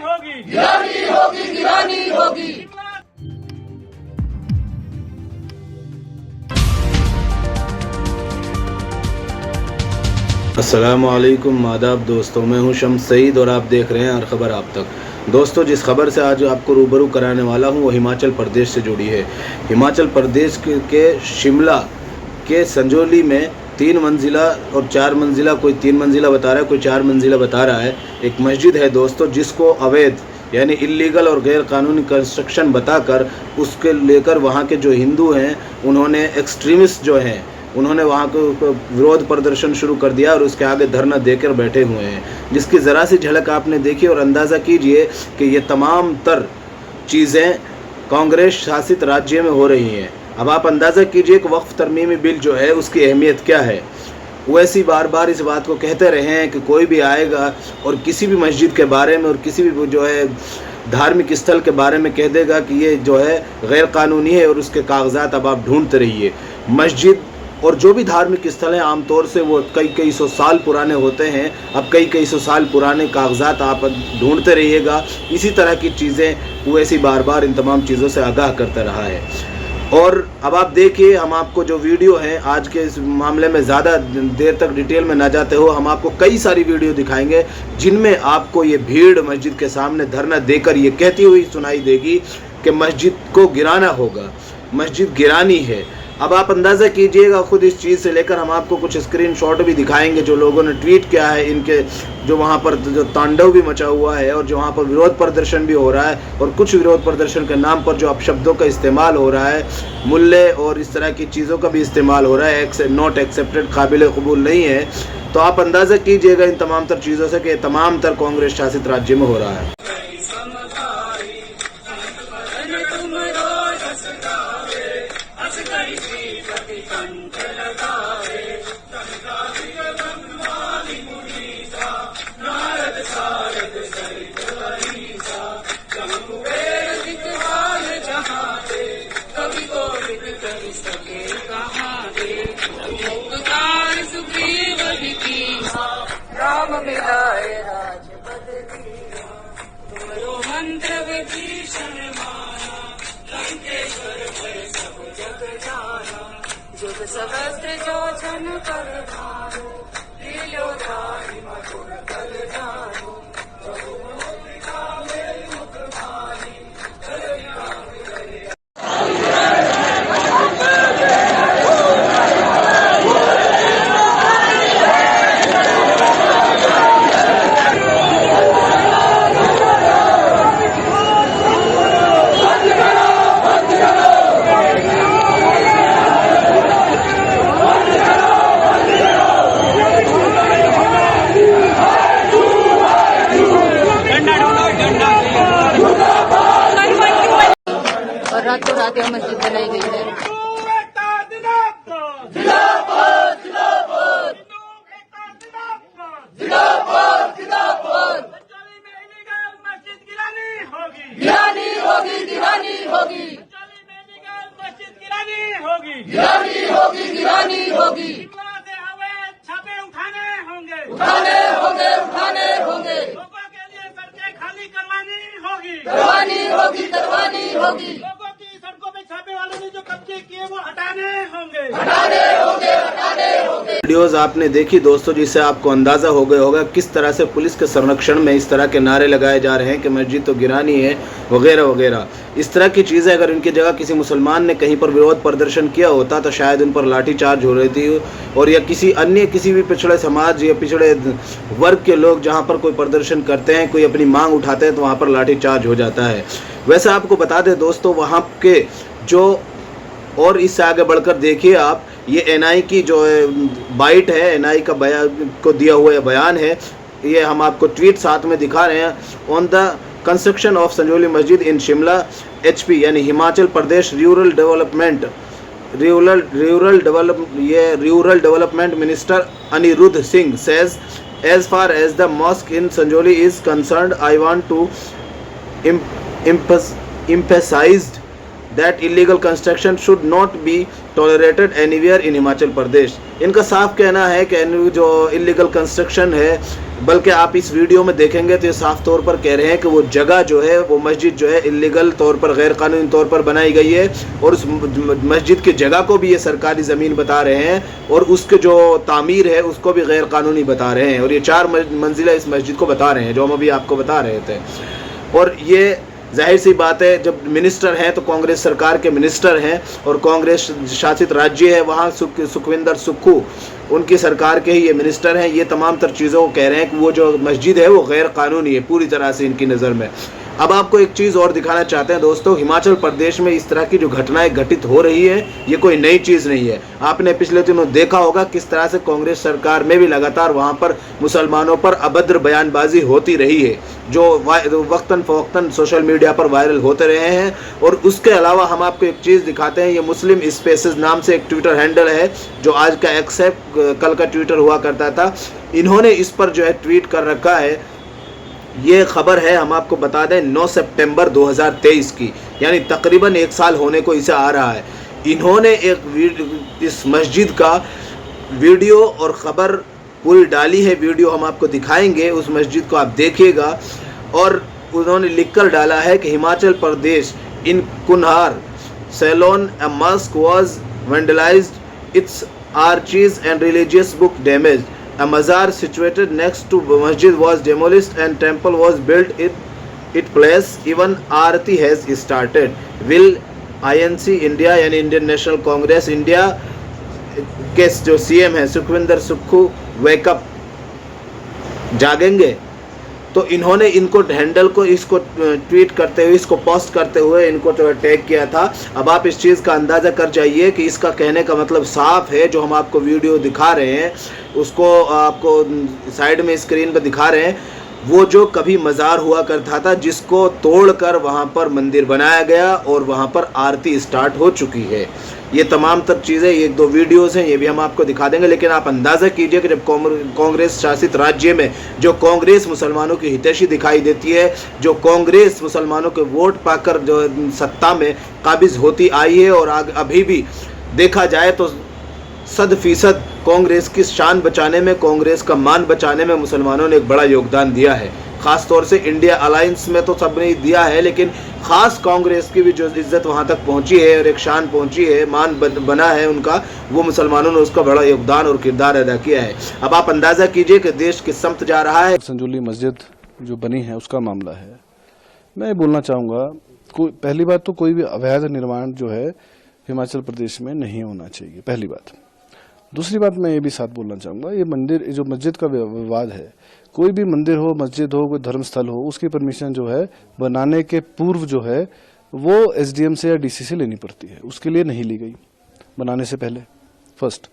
होगी, गिरानी होगी, गिरानी होगी। अस्सलामुअलैकुम आदाब दोस्तों, मैं हूं शम्स सईद और आप देख रहे हैं हर खबर आप तक। दोस्तों, जिस खबर से आज आपको रूबरू कराने वाला हूं वो हिमाचल प्रदेश से जुड़ी है। हिमाचल प्रदेश के शिमला के संजौली में 3 मंजिला और 4 मंजिला, कोई 3 मंजिला बता रहा है, कोई 4 मंजिला बता रहा है, एक मस्जिद है दोस्तों, जिसको अवैध यानी इलीगल और गैर कानूनी कंस्ट्रक्शन बताकर उसके लेकर वहाँ के जो हिंदू हैं उन्होंने एक्सट्रीमिस्ट जो हैं उन्होंने वहाँ को विरोध प्रदर्शन शुरू कर दिया और उसके आगे धरना देकर बैठे हुए हैं, जिसकी ज़रा सी झलक आपने देखी और अंदाज़ा कीजिए कि ये तमाम तर चीज़ें कांग्रेस शासित राज्य में हो रही हैं। अब आप अंदाज़ा कीजिए कि वक्फ तरमीमी बिल जो है उसकी अहमियत क्या है। वैसी बार बार इस बात को कहते रहे हैं कि कोई भी आएगा और किसी भी मस्जिद के बारे में और किसी भी जो है धार्मिक स्थल के बारे में कह देगा कि ये जो है गैर कानूनी है और उसके कागजात अब आप ढूंढते रहिए। मस्जिद और जो भी धार्मिक स्थल हैं आमतौर से वो कई सौ साल पुराने होते हैं। अब कई सौ साल पुराने कागजात आप ढूंढते रहिएगा। इसी तरह की चीज़ें वैसी बार बार इन तमाम चीज़ों से आगाह करता रहा है। और अब आप देखिए, हम आपको जो वीडियो है आज के इस मामले में ज़्यादा देर तक डिटेल में ना जाते हो, हम आपको कई सारी वीडियो दिखाएंगे जिनमें आपको ये भीड़ मस्जिद के सामने धरना देकर ये कहती हुई सुनाई देगी कि मस्जिद को गिराना होगा, मस्जिद गिरानी है। अब आप अंदाज़ा कीजिएगा खुद इस चीज़ से लेकर हम आपको कुछ स्क्रीनशॉट भी दिखाएंगे जो लोगों ने ट्वीट किया है, इनके जो वहाँ पर जो तांडव भी मचा हुआ है और जो वहाँ पर विरोध प्रदर्शन भी हो रहा है और कुछ विरोध प्रदर्शन के नाम पर जो अपशब्दों का इस्तेमाल हो रहा है, मुल्ले और इस तरह की चीज़ों का भी इस्तेमाल हो रहा है, नॉट एक्सेप्टेड, काबिल कबूल नहीं है। तो आप अंदाज़ा कीजिएगा इन तमाम तर चीज़ों से कि तमाम तर कांग्रेस शासित राज्य में हो रहा है। राम मिलाए राजपद दिया, तुमरो मंत्र विभीषण माना, लंकेश्वर पर सब जग जाना, जुग सहस्त्र जो जन कर मारो, लीलो धारी मधुर कर जानो, रातों रात यह मस्जिद बनाई गई है। गिरानी होगी, गिरानी होगी, मस्जिद गिरानी होगी, गिरानी होगी, गिरानी होगी। छापे उठाने होंगे, उठाने होंगे, उठाने होंगे। लोगों के लिए सड़कें खाली करवानी होगी, करवानी होगी, करवानी होगी। लोगों की सड़कों पे छापे वालों ने जो कब्जे किए वो हटाने होंगे, हटाने होंगे, हटाने होंगे। वीडियोस आपने देखी दोस्तों, जिससे आपको अंदाज़ा हो गया होगा किस तरह से पुलिस के संरक्षण में इस तरह के नारे लगाए जा रहे हैं कि मस्जिद तो गिरानी है वगैरह वगैरह। इस तरह की चीज़ें अगर इनकी जगह किसी मुसलमान ने कहीं पर विरोध प्रदर्शन किया होता तो शायद उन पर लाठीचार्ज हो रही थी, और या किसी भी पिछड़े समाज या पिछड़े वर्ग के लोग जहाँ पर कोई प्रदर्शन करते हैं, कोई अपनी मांग उठाते हैं तो वहाँ पर लाठीचार्ज हो जाता है। वैसे आपको बता दें दोस्तों, वहाँ के जो और इससे आगे बढ़कर देखिए आप, ये एनआई की जो बाइट है, एनआई का बयान को दिया हुआ बयान है, ये हम आपको ट्वीट साथ में दिखा रहे हैं। On the construction of Sanjauli Masjid in Shimla, HP यानी Himachal Pradesh rural development minister Anirudh Singh says, as far as the mosque in Sanjoli is concerned, I want to emphasize that illegal construction should not be tolerated anywhere in Himachal Pradesh. इनका साफ कहना है कि जो illegal construction है बल्कि आप इस वीडियो में देखेंगे तो ये साफ तौर पर कह रहे हैं कि वो जगह जो है, वो मस्जिद जो है इलीगल तौर पर, गैर कानूनी तौर पर बनाई गई है, और उस मस्जिद की जगह को भी ये सरकारी ज़मीन बता रहे हैं, और उसके जो तामीर है उसको भी गैर कानूनी बता रहे हैं, और ये 4 मंजिला इस मस्जिद को बता रहे हैं जो हम अभी आपको बता रहे थे। और ये जाहिर सी बात है, जब मिनिस्टर हैं तो कांग्रेस सरकार के मिनिस्टर हैं, और कांग्रेस शासित राज्य है, वहाँ सुखविंदर सुक्खू उनकी सरकार के ही ये मिनिस्टर हैं। ये तमाम तर चीज़ों को कह रहे हैं कि वो जो मस्जिद है वो गैर कानूनी है पूरी तरह से इनकी नज़र में। अब आपको एक चीज़ और दिखाना चाहते हैं दोस्तों, हिमाचल प्रदेश में इस तरह की जो घटनाएं घटित हो रही है ये कोई नई चीज़ नहीं है। आपने पिछले दिनों देखा होगा किस तरह से कांग्रेस सरकार में भी लगातार वहाँ पर मुसलमानों पर अभद्र बयानबाजी होती रही है, जो वक्तन फ़वक्तन सोशल मीडिया पर वायरल होते रहे हैं। और उसके अलावा हम आपको एक चीज़ दिखाते हैं, ये मुस्लिम स्पेसेस नाम से एक ट्विटर हैंडल है जो आज का एक्स है, कल का ट्विटर हुआ करता था। इन्होंने इस पर जो है ट्वीट कर रखा है। ये खबर है, हम आपको बता दें, 9 सितंबर 2023 की, यानी तकरीबन 1 साल होने को इसे आ रहा है। इन्होंने इस मस्जिद का वीडियो और ख़बर पूरी डाली है। वीडियो हम आपको दिखाएंगे, उस मस्जिद को आप देखिएगा। और उन्होंने लिखकर डाला है कि Himachal Pradesh in Kunihar Solan a mosque was vandalised, its arches and religious book damaged, a mazar situated next to masjid was demolished and temple was built in its place, even Aarti has started. Will INC India यानी Indian national Congress India के जो CM है Sukhvinder Sukhu wake up, जागेंगे? तो इन्होंने इनको handle को इसको ट्वीट करते हुए, इसको पोस्ट करते हुए इनको जो टैग किया था। अब आप इस चीज़ का अंदाज़ा कर जाइए कि इसका कहने का मतलब साफ है। जो हम आपको वीडियो दिखा रहे हैं उसको आपको साइड में स्क्रीन पर दिखा रहे हैं, वो जो कभी मज़ार हुआ करता था जिसको तोड़कर वहाँ पर मंदिर बनाया गया और वहाँ पर आरती स्टार्ट हो चुकी है। ये तमाम तर चीज़ें, एक 2 वीडियोस हैं, ये भी हम आपको दिखा देंगे। लेकिन आप अंदाज़ा कीजिए कि जब कांग्रेस शासित राज्य में जो कांग्रेस मुसलमानों की हितैषी दिखाई देती है, जो कांग्रेस मुसलमानों के वोट पाकर जो सत्ता में काबिज होती आई है, और अभी भी देखा जाए तो 100% कांग्रेस की शान बचाने में, कांग्रेस का मान बचाने में मुसलमानों ने एक बड़ा योगदान दिया है। ख़ास तौर से इंडिया अलायंस में तो सबने दिया है, लेकिन ख़ास कांग्रेस की भी जो इज्जत वहाँ तक पहुँची है और एक शान पहुँची है, मान बना है उनका, वो मुसलमानों ने उसका बड़ा योगदान और किरदार अदा किया है। अब आप अंदाज़ा कीजिए कि देश किस समत जा रहा है। संजौली मस्जिद जो बनी है उसका मामला है। मैं बोलना चाहूँगा, पहली बात तो कोई भी अवैध निर्माण जो है हिमाचल प्रदेश में नहीं होना चाहिए, पहली बात। दूसरी बात मैं ये भी साथ बोलना चाहूँगा, ये मंदिर, जो मस्जिद का विवाद है, कोई भी मंदिर हो, मस्जिद हो, कोई धर्मस्थल हो, उसकी परमिशन जो है बनाने के पूर्व जो है वो एसडीएम से या डीसी से लेनी पड़ती है। उसके लिए नहीं ली गई बनाने से पहले। फर्स्ट,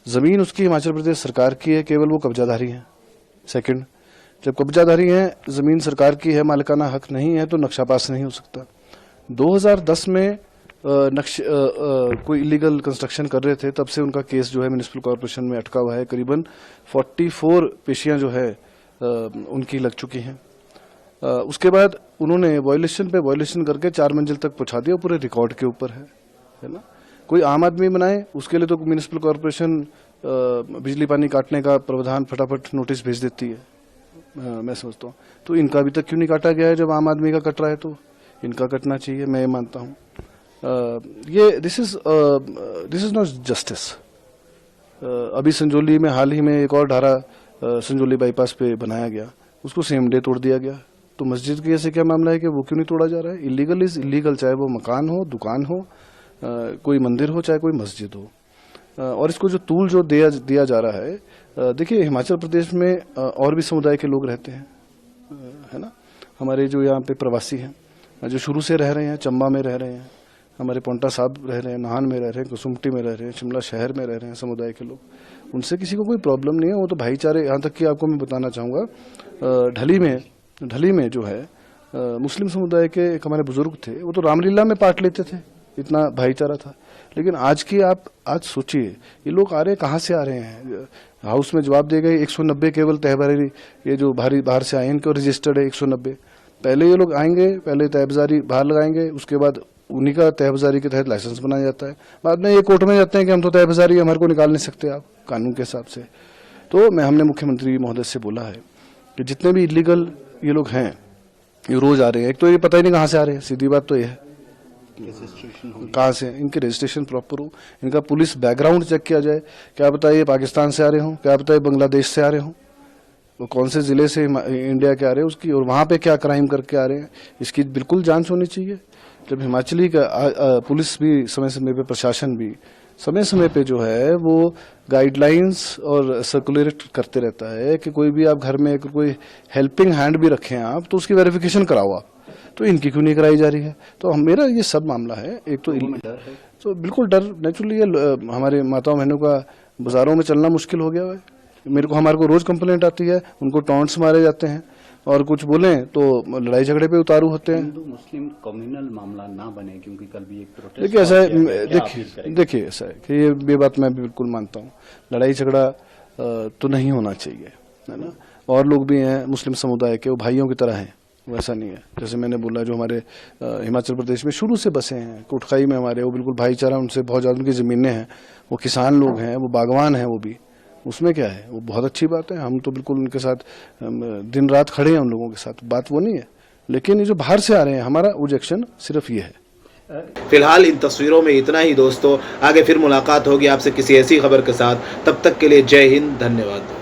ज़मीन उसकी हिमाचल प्रदेश सरकार की है, केवल वो कब्जाधारी है। सेकंड, जब कब्जाधारी है, ज़मीन सरकार की है, मालिकाना हक नहीं है, तो नक्शा पास नहीं हो सकता। 2010 में कोई इलीगल कंस्ट्रक्शन कर रहे थे, तब से उनका केस जो है म्युनिसिपल कॉर्पोरेशन में अटका हुआ है। करीबन 44 पेशियां जो है उनकी लग चुकी हैं। उसके बाद उन्होंने वायलेशन पे वायलेशन करके 4 मंजिल तक पहुंचा दिया, पूरे रिकॉर्ड के ऊपर है ना। कोई आम आदमी बनाए, उसके लिए तो म्युनिसिपल कॉर्पोरेशन बिजली पानी काटने का प्रावधान फटाफट नोटिस भेज देती है। मैं समझता हूँ तो इनका अभी तक क्यों नहीं काटा गया है? जब आम आदमी का कट रहा है तो इनका कटना चाहिए, मैं ये मानता हूँ। ये दिस इज नॉट जस्टिस। अभी संजौली में हाल ही में एक और ढारा संजौली बाईपास पे बनाया गया, उसको सेम डे तोड़ दिया गया। तो मस्जिद की ऐसे क्या मामला है कि वो क्यों नहीं तोड़ा जा रहा है? इलीगल इज इलीगल, चाहे वो मकान हो, दुकान हो, कोई मंदिर हो, चाहे कोई मस्जिद हो। और इसको जो तूल जो दिया जा रहा है, देखिए हिमाचल प्रदेश में और भी समुदाय के लोग रहते हैं, है ना। हमारे जो यहाँ पे प्रवासी हैं, जो शुरू से रह रहे हैं, चंबा में रह रहे हैं, हमारे पोंटा साहब रह रहे हैं, नाहन में रह रहे हैं, कसुम्पटी में रह रहे हैं, शिमला शहर में रह रहे हैं समुदाय के लोग, उनसे किसी को कोई प्रॉब्लम नहीं है। वो तो भाईचारे, यहाँ तक कि आपको मैं बताना चाहूँगा, ढली में जो है मुस्लिम समुदाय के एक हमारे बुजुर्ग थे, वो तो रामलीला में पार्ट लेते थे, इतना भाईचारा था। लेकिन आज सोचिए, ये लोग आ रहे हैं, कहाँ से आ रहे हैं? हाउस में जवाब दे गए 190 केवल तहबारी, ये जो बाहर से आए इनको रजिस्टर्ड है 190। पहले ये लोग आएंगे, पहले तहबारी बाहर लगाएंगे, उसके बाद उन्हीं का तहबारी के तहत लाइसेंस बनाया जाता है। बाद में ये कोर्ट में जाते हैं कि हम तो तहबारी, हमारे को निकाल नहीं सकते आप कानून के हिसाब से। तो हमने मुख्यमंत्री महोदय से बोला है कि जितने भी इलीगल ये लोग हैं ये रोज आ रहे हैं, एक तो ये पता ही नहीं कहाँ से आ रहे हैं, सीधी बात तो ये है कहाँ से इनके रजिस्ट्रेशन प्रॉपर हो, इनका पुलिस बैकग्राउंड चेक किया जाए, क्या पता ये पाकिस्तान से आ रहे हों, क्या पता ये बांग्लादेश से आ रहे हों, वो कौन से जिले से इंडिया के आ रहे हैं उसकी, और वहाँ पे क्या क्राइम करके आ रहे हैं, इसकी बिल्कुल जांच होनी चाहिए। जब हिमाचली का पुलिस भी समय समय पे, प्रशासन भी समय समय पे जो है वो गाइडलाइंस और सर्कुलेट करते रहता है कि कोई भी आप घर में कोई हेल्पिंग हैंड भी रखें आप तो उसकी वेरिफिकेशन कराओ आप, तो इनकी क्यों नहीं कराई जा रही है। तो मेरा ये सब मामला है। एक तो बिल्कुल डर नेचुरली हमारे माताओं बहनों का बाजारों में चलना मुश्किल हो गया है। हमारे को रोज कंप्लेंट आती है, उनको टॉन्ट्स मारे जाते हैं और कुछ बोलें तो लड़ाई झगड़े पे उतारू होते हैं। हिंदू मुस्लिम कम्युनल मामला ना बने, क्योंकि कल भी एक प्रोटेस्ट देखिए ऐसा है, देखिए ऐसा है कि ये बात मैं भी बिल्कुल मानता हूँ, लड़ाई झगड़ा तो नहीं होना चाहिए, है ना। और लोग भी हैं मुस्लिम समुदाय के, वो भाइयों की तरह हैं, वैसा नहीं है। जैसे मैंने बोला जो हमारे हिमाचल प्रदेश में शुरू से बसे हैं, कोटखाई में हमारे, वो बिल्कुल भाईचारा, उनसे बहुत ज़्यादा उनकी ज़मीनें हैं, वो किसान लोग हैं, वो बागवान हैं, वो भी, उसमें क्या है, वो बहुत अच्छी बात है। हम तो बिल्कुल उनके साथ दिन रात खड़े हैं, उन लोगों के साथ, बात वो नहीं है। लेकिन ये जो बाहर से आ रहे हैं, हमारा ऑब्जेक्शन सिर्फ ये है। फिलहाल इन तस्वीरों में इतना ही दोस्तों, आगे फिर मुलाकात होगी आपसे किसी ऐसी खबर के साथ, तब तक के लिए जय हिंद, धन्यवाद।